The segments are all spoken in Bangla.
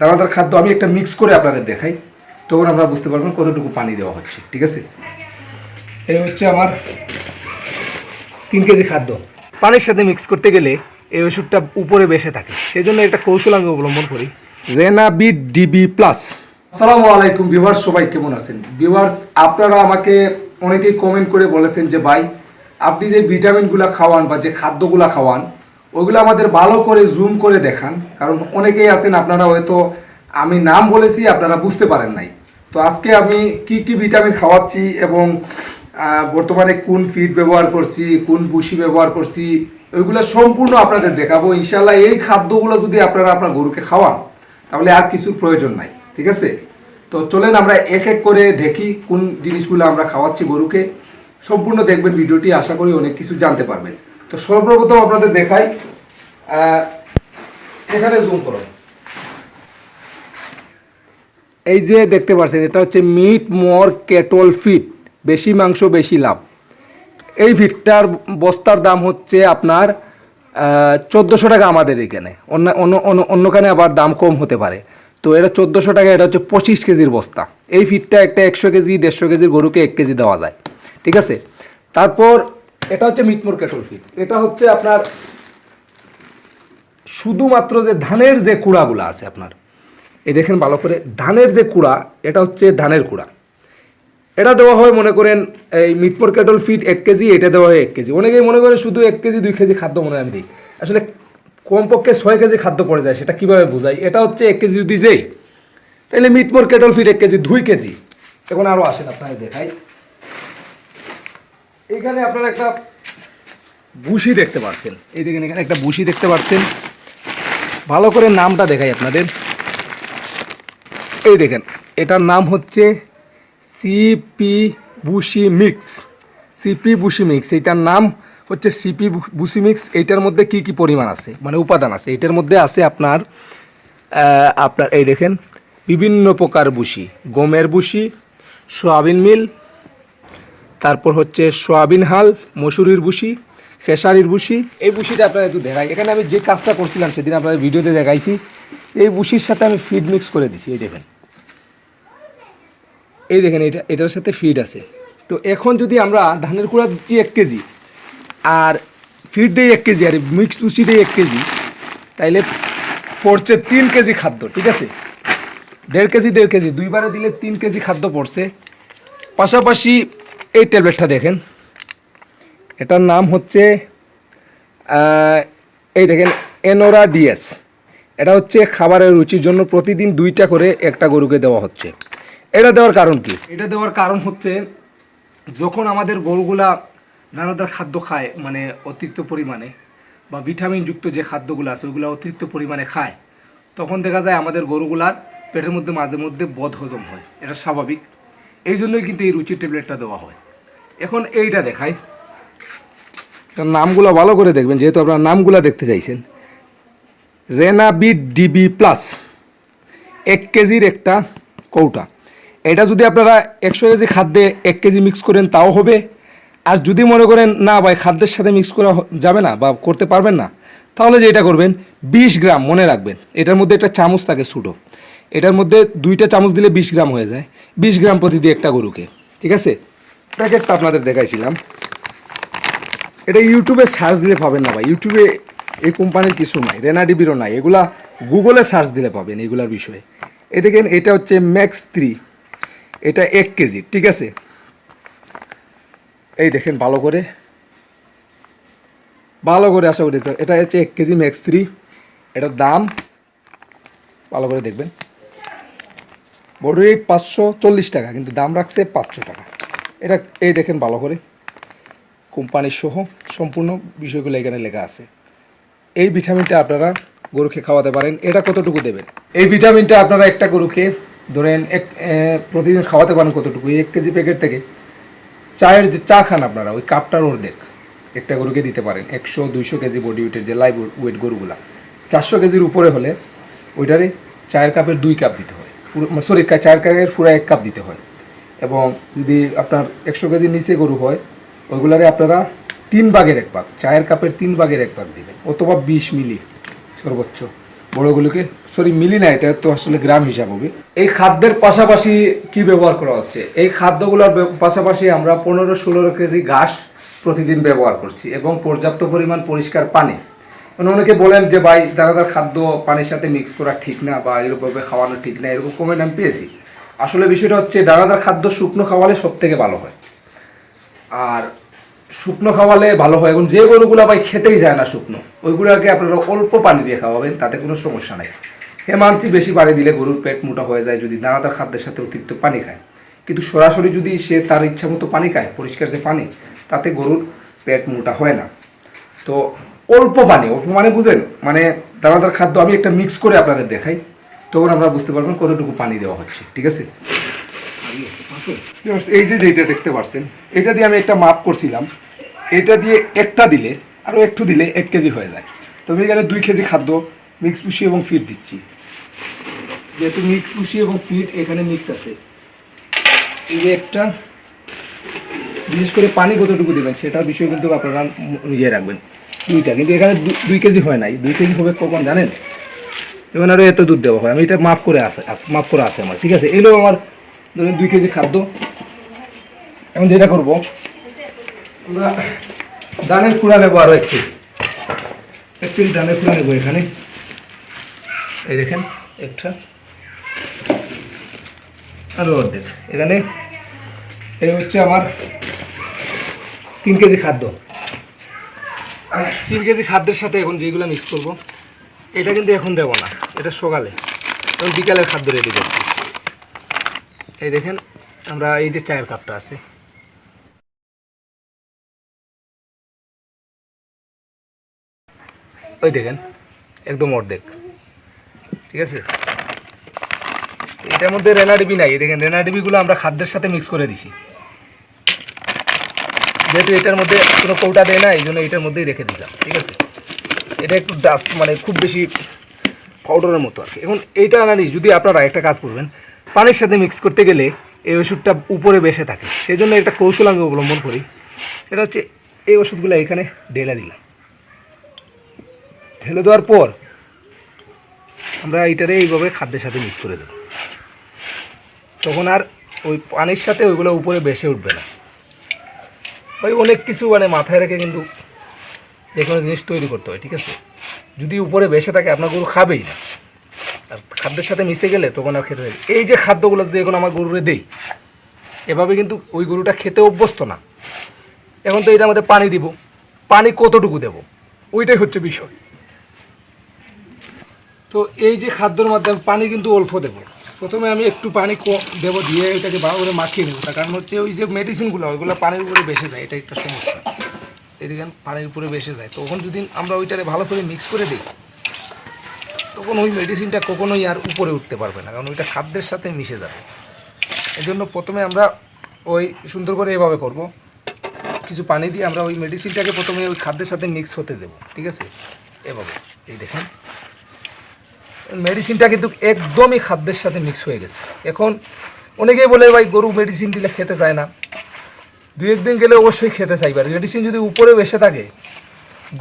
দানাদার খাদ্য আমি একটা মিক্স করে আপনাদের দেখাই, তখন আপনারা বুঝতে পারবেন কতটুকু পানি দেওয়া হচ্ছে। ঠিক আছে, এই হচ্ছে আমার 3 কেজি খাদ্য। পানির সাথে মিক্স করতে গেলে এই ওষুধটা উপরে বেসে থাকে, সেই জন্য একটা কৌশল আমি অবলম্বন করি, রেনাবিট ডিবি প্লাস। আসসালামু আলাইকুম ভিউয়ার্স, সবাই কেমন আছেন? ভিউয়ার্স, আপনারা আমাকে অনেকেই কমেন্ট করে বলেছেন যে ভাই আপনি যে ভিটামিনগুলো খাওয়ান বা যে খাদ্যগুলো খাওয়ান ওইগুলো আমাদের ভালো করে জুম করে দেখান, কারণ অনেকেই আছেন আপনারা হয়তো আমি নাম বলেছি আপনারা বুঝতে পারেন নাই। তো আজকে আমি কি কি ভিটামিন খাওয়াচ্ছি এবং বর্তমানে কোন ফিড ব্যবহার করছি, কোন ভুসি ব্যবহার করছি, ওইগুলো সম্পূর্ণ আপনাদের দেখাবো ইনশাল্লাহ। এই খাদ্যগুলো যদি আপনারা আপনার গরুকে খাওয়ান তাহলে আর কিছুর প্রয়োজন নাই। ঠিক আছে, তো চলেন আমরা এক এক করে দেখি কোন জিনিসগুলো আমরা খাওয়াচ্ছি গরুকে। সম্পূর্ণ দেখবেন ভিডিওটি, আশা করি অনেক কিছু জানতে পারবেন। তো সর্বপ্রথম আপনাদের দেখাই, এখানে জুম করুন, এই যে দেখতে পাচ্ছেন এটা হচ্ছে মিট মোর কেটল ফিড, বেশি মাংস বেশি লাভ। এই ফিডটার বস্তার দাম হচ্ছে আপনার 1400 টাকা আমাদের এখানে, অন্যখানে আবার দাম কম হতে পারে। তো এটা 1400 টাকা, এটা হচ্ছে 25 কেজির বস্তা। এই ফিডটা একটা 100 কেজি 150 কেজির গরুকে 1 কেজি দেওয়া যায়। ঠিক আছে, তারপর এটা হচ্ছে মিটমোর কেটল ফিড। এটা হচ্ছে আপনার শুধুমাত্র যে ধানের যে কুড়াগুলো আছে আপনার, এই দেখেন ভালো করে, ধানের যে কুড়া, এটা হচ্ছে ধানের কুড়া। এটা দেওয়া হয় মনে করেন এই মিটমোর কেটল ফিড 1 কেজি, এটা দেওয়া হয় 1 কেজি। অনেকেই মনে করেন শুধু 1 কেজি 2 কেজি খাদ্য মনে আমি দিই, আসলে কমপক্ষে 6 কেজি খাদ্য পড়ে যায়। সেটা কীভাবে বোঝাই, এটা হচ্ছে 1 কেজি যদি দেই তাহলে মিটমোর কেটল ফিড 1 কেজি 2 কেজি। এখন আরও আসেন আপনাদের দেখাই, এখানে আপনারা একটা বুশি দেখতে পাচ্ছেন, এই দেখেন এখানে একটা বুশি দেখতে পাচ্ছেন। ভালো করে নামটা দেখাই আপনাদের, এই দেখেন এটার নাম হচ্ছে CP bushy mix. CP bushy mix, এইটার নাম হচ্ছে সিপি বুশি মিক্স। এইটার মধ্যে কি কি পরিমাণ আছে, মানে উপাদান আছে, এটার মধ্যে আছে আপনার আপনার এই দেখেন বিভিন্ন প্রকার বুশি, গমের বুশি, সয়াবিন মিল, তারপর হচ্ছে সয়াবিন হাল, মসুরির বুশি, খেসারির বুশি। এই বুশিটা আপনারা একটু দেখাই, এখানে আমি যে কাজটা করছিলাম সেদিন আপনাদের ভিডিওতে দেখাইছি। এই বুশির সাথে আমি ফিড মিক্স করে দিছি, এই দেখেন, এই দেখেন এটার সাথে ফিড আছে। তো এখন যদি আমরা ধানের কুড়া দিচ্ছি 1 কেজি আর ফিড দিই 1 কেজি আর মিক্স বুশি দিই 1 কেজি, তাইলে পড়ছে 3 কেজি খাদ্য। ঠিক আছে, 1.5 কেজি দুইবারে দিলে 3 কেজি খাদ্য পড়ছে। পাশাপাশি এই ট্যাবলেটটা দেখেন, এটার নাম হচ্ছে এই দেখেন এনোরা ডিএস। এটা হচ্ছে খাবারের রুচির জন্য প্রতিদিন 2টা করে একটা গরুকে দেওয়া হচ্ছে। এটা দেওয়ার কারণ কি? এটা দেওয়ার কারণ হচ্ছে যখন আমাদের গরুগুলা দানাদার খাদ্য খায়, মানে অতিরিক্ত পরিমাণে, বা ভিটামিনযুক্ত যে খাদ্যগুলো আছে ওইগুলো অতিরিক্ত পরিমাণে খায়, তখন দেখা যায় আমাদের গরুগুলার পেটের মধ্যে মাঝে মধ্যে বদহজম হয়। এটা স্বাভাবিক, এই জন্যই কিন্তু এই রুচির ট্যাবলেটটা দেওয়া হয়। এখন এইটা দেখাই, নামগুলো ভালো করে দেখবেন যেহেতু আপনারা নামগুলো দেখতে চাইছেন। রেনাবিট ডিবি প্লাস 1 কেজির একটা কৌটা। এটা যদি আপনারা 100 কেজি খাদ্যে 1 কেজি মিক্স করেন তাও হবে। আর যদি মনে করেন না ভাই খাদ্যের সাথে মিক্স করা যাবে না বা করতে পারবেন না, তাহলে যেটা করবেন 20 গ্রাম, মনে রাখবেন এটার মধ্যে একটা চামচ থাকে ছোটো, এটার মধ্যে 2টা চামচ দিলে 20 গ্রাম হয়ে যায়। 20 গ্রাম প্রতিদিন একটা গরুকে। ঠিক আছে, প্যাকেটটা আপনাদের দেখাইছিলাম। এটা ইউটিউবে সার্চ দিলে পাবেন না ভাই, ইউটিউবে এই কোম্পানির কিছু নাই, রেনাডিবিরও নাই, এগুলা গুগলে সার্চ দিলে পাবেন এইগুলার বিষয়ে। এই দেখেন এটা হচ্ছে ম্যাক্স 3, এটা 1 কেজি। ঠিক আছে, এই দেখেন ভালো করে আশা করি এটা হচ্ছে 1 কেজি ম্যাক্স 3। এটার দাম ভালো করে দেখবেন, বড় রেট 540 টাকা, কিন্তু দাম রাখছে 500 টাকা। এটা এই দেখেন ভালো করে কোম্পানির সহ সম্পূর্ণ বিষয়গুলো এখানে লেখা আছে। এই ভিটামিনটা আপনারা গরুকে খাওয়াতে পারেন। এটা কতটুকু দেবেন? এই ভিটামিনটা আপনারা একটা গরুকে ধরেন প্রতিদিন খাওয়াতে পারেন কতটুকু? 1 কেজি প্যাকেট থেকে চায়ের যে চা খান আপনারা, ওই কাপটার অর্ধেক একটা গরুকে দিতে পারেন। 100-200 কেজি বডি ওয়েটের যে লাইভ ওয়েট গরুগুলা, 400 কেজির উপরে হলে ওইটারে চায়ের কাপের 2 কাপ দিতে হয়, চায়ের কাপের পুরো 1 কাপ দিতে হয়। এবং যদি আপনার 100 কেজির নিচে গরু হয় ওইগুলারে আপনারা 3 ভাগের 1 ভাগ, চায়ের কাপের 3 ভাগের 1 ভাগ দিবেন, অথবা 20 মিলি সর্বোচ্চ বড়গুলোকে সরি মিলি না, এটা তো আসলে গ্রাম হিসাব হবে। এই খাদ্যের পাশাপাশি কি ব্যবহার করা হচ্ছে, এই খাদ্যগুলোর পাশাপাশি আমরা 15-16 কেজি ঘাস প্রতিদিন ব্যবহার করছি এবং পর্যাপ্ত পরিমাণ পরিষ্কার পানি। অনেকে বলেন যে ভাই দানাদার খাদ্য পানির সাথে মিক্স করা ঠিক না বা এরকমভাবে খাওয়ানো ঠিক না, এরকম কমেন্ট আমি পেয়েছি। আসলে বিষয়টা হচ্ছে দানাদার খাদ্য শুকনো খাওয়ালে সব থেকে ভালো হয়, আর শুকনো খাওয়ালে ভালো হয়। এবং যে গরুগুলো ভাই খেতেই যায় না শুকনো, ওইগুলোকে আপনারা অল্প পানি দিয়ে খাওয়াবেন, তাতে কোনো সমস্যা নাই। মানছি বেশি পানি দিলে গরুর পেট মোটা হয়ে যায় যদি দানাদার খাদ্যের সাথে অতিরিক্ত পানি খায়, কিন্তু সরাসরি যদি সে তার ইচ্ছা মতো পানি খায়, পরিষ্কার যে পানি, তাতে গরুর পেট মোটা হয় না। তো অল্প পানি মানে বুঝেন, মানে দানাদার খাদ্য আমি একটা মিক্স করে আপনাদের দেখাই, তখন আপনারা বুঝতে পারবেন কতটুকু পানি দেওয়া হচ্ছে। ঠিক আছে, এই যে যেটা দেখতে পাচ্ছেন, এটা দিয়ে আমি একটা মাপ করছিলাম, এটা দিয়ে একটা দিলে আরও একটু দিলে 1 কেজি হয়ে যায়। তো আমি এখানে 2 কেজি খাদ্য মিক্স পুষি এবং ফিড দিচ্ছি। যেহেতু মিক্স পুষি এবং ফিড এখানে মিক্স আছে, এই যে একটা, বিশেষ করে পানি কতটুকু দেবেন সেটার বিষয় কিন্তু আপনারা ইয়ে রাখবেন, 2টা, কিন্তু এখানে 2 কেজি হয় নাই। 2 কেজি হবে কখন জানেন, এবং আরও এত দুধ দেওয়া হয়। আমি এটা মাপ করে আছে আমার। ঠিক আছে, এগুলো আমার ধরেন 2 কেজি খাদ্য। এখন যেটা করবো, আমরা ধানের কুড়া নেবো আরও 1 কেজি ধানের কুড়া নেবো এখানে। এই দেখেন একটা, আরও অর্ধেক এখানে। এই হচ্ছে আমার 3 কেজি খাদ্য। 3 কেজি খাদ্যের সাথে এখন যেগুলো মিক্স করবো, এটা কিন্তু এখন দেবো না, এটা সকালে, এখন বিকালের খাদ্য রেডি করছি। এই দেখেন, আমরা এই যে চায়ের কাপটা আছে, ওই দেখেন একদম অর্ধেক। ঠিক আছে, এটার মধ্যে রেনাডিবি নাই। দেখেন রেনাডিবিগুলো আমরা খাদ্যের সাথে মিক্স করে দিছি, যেহেতু এটার মধ্যে কোনো কৌটা দেয় না, এই জন্য এটার মধ্যেই রেখে দিলাম। ঠিক আছে, এটা একটু ডাস্ট মানে খুব বেশি পাউডারের মতো আর কি। এখন এইটা না যদি আপনারা একটা কাজ করবেন, পানির সাথে মিক্স করতে গেলে এই ওষুধটা উপরে বেসে থাকে, সেই জন্য একটা কৌশল আমি অবলম্বন করি। এটা হচ্ছে এই ওষুধগুলো এখানে ঢেলে দিলাম, ঢেলে দেওয়ার পর আমরা এইটারে এইভাবে খাদ্যের সাথে মিক্স করে দেব, তখন আর ওই পানির সাথে ওইগুলো উপরে বেসে উঠবে না। ভাই অনেক কিছু মানে মাথায় রেখে কিন্তু যে কোনো জিনিস তৈরি করতে হয়। ঠিক আছে, যদি উপরে বেসে থাকে আপনার গরু খাবেই না, আর খাদ্যের সাথে মিশে গেলে তখন আর খেতে হবে। এই যে খাদ্যগুলো যদি এখন আমার গরুরে দেই, এভাবে কিন্তু ওই গরুটা খেতে অভ্যস্ত না। এখন তো এটার মধ্যে পানি দিব, পানি কতটুকু দেব ওইটাই হচ্ছে বিষয়। তো এই যে খাদ্যের মাধ্যমে পানি কিন্তু অল্প দেবো। প্রথমে আমি একটু পানি দেবো, দিয়ে এটাকে ভালো করে মাখিয়ে নেবো। তার কারণ হচ্ছে ওই যে মেডিসিনগুলো ওইগুলো পানির উপরে বেসে যায়, এটা একটা সমস্যা। এদিকে পানির উপরে বেসে যায়, তখন যদি আমরা ওইটারে ভালো করে মিক্স করে দিই, তখন ওই মেডিসিনটা কখনোই আর উপরে উঠতে পারবে না, কারণ ওইটা খাদ্যের সাথে মিশে যাবে। এই জন্য প্রথমে আমরা ওই সুন্দর করে এভাবে করব, কিছু পানি দিয়ে আমরা ওই মেডিসিনটাকে প্রথমে ওই খাদ্যের সাথে মিক্স হতে দেবো। ঠিক আছে, এভাবে। এই দেখেন মেডিসিনটা কিন্তু একদমই খাদ্যের সাথে মিক্স হয়ে গেছে। এখন অনেকেই বলে ভাই গরু মেডিসিন দিলে খেতে চায় না, 2-1 দিন গেলে অবশ্যই খেতে চাইবে। আর মেডিসিন যদি উপরে বেসে থাকে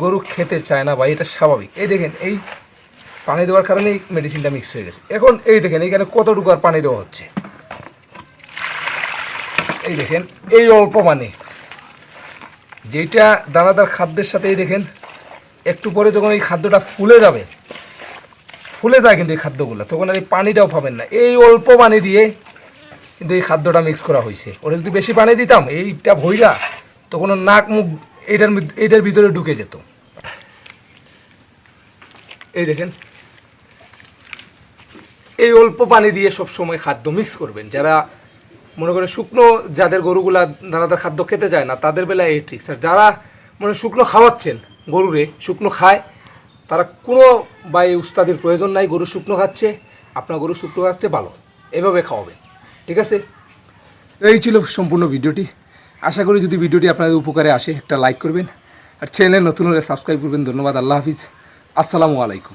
গরু খেতে চায় না ভাই, এটা স্বাভাবিক। এই দেখেন এই পানি দেওয়ার কারণে এই মেডিসিনটা মিক্স হয়ে গেছে। এখন এই দেখেন এইখানে কতটুকু আর পানি দেওয়া হচ্ছে, এই দেখেন এই অল্প পানি, যেটা দানাদার খাদ্যের সাথে। এই দেখেন একটু পরে যখন এই খাদ্যটা ফুলে যায় কিন্তু এই খাদ্যগুলো, তখন আর এই পানিটাও পাবেন না। এই অল্প পানি দিয়ে কিন্তু এই খাদ্যটা মিক্স করা হয়েছে। ওরা যদি বেশি পানি দিতাম এইটা ভইরা, তখন নাক মুখ এইটার ভিতরে ঢুকে যেত। এই দেখেন এই অল্প পানি দিয়ে সব সময় খাদ্য মিক্স করবেন। যারা মনে করে শুকনো, যাদের গরুগুলা দানাদার খাদ্য খেতে যায় না, তাদের বেলায় এই ট্রিক্স। আর যারা মানে শুকনো খাওয়াচ্ছেন গরুরে, শুকনো খায়, তারা কোনো বা এই উস্তাদের প্রয়োজন নাই। গরু শুকনো খাচ্ছে, আপনার গরু শুকনো খাচ্ছে, ভালো, এভাবে খাওয়াবেন। ঠিক আছে, এই ছিল সম্পূর্ণ ভিডিওটি। আশা করি যদি ভিডিওটি আপনাদের উপকারে আসে একটা লাইক করবেন, আর চ্যানেল নতুন হলে সাবস্ক্রাইব করবেন। ধন্যবাদ, আল্লাহ হাফিজ, আসসালামু আলাইকুম।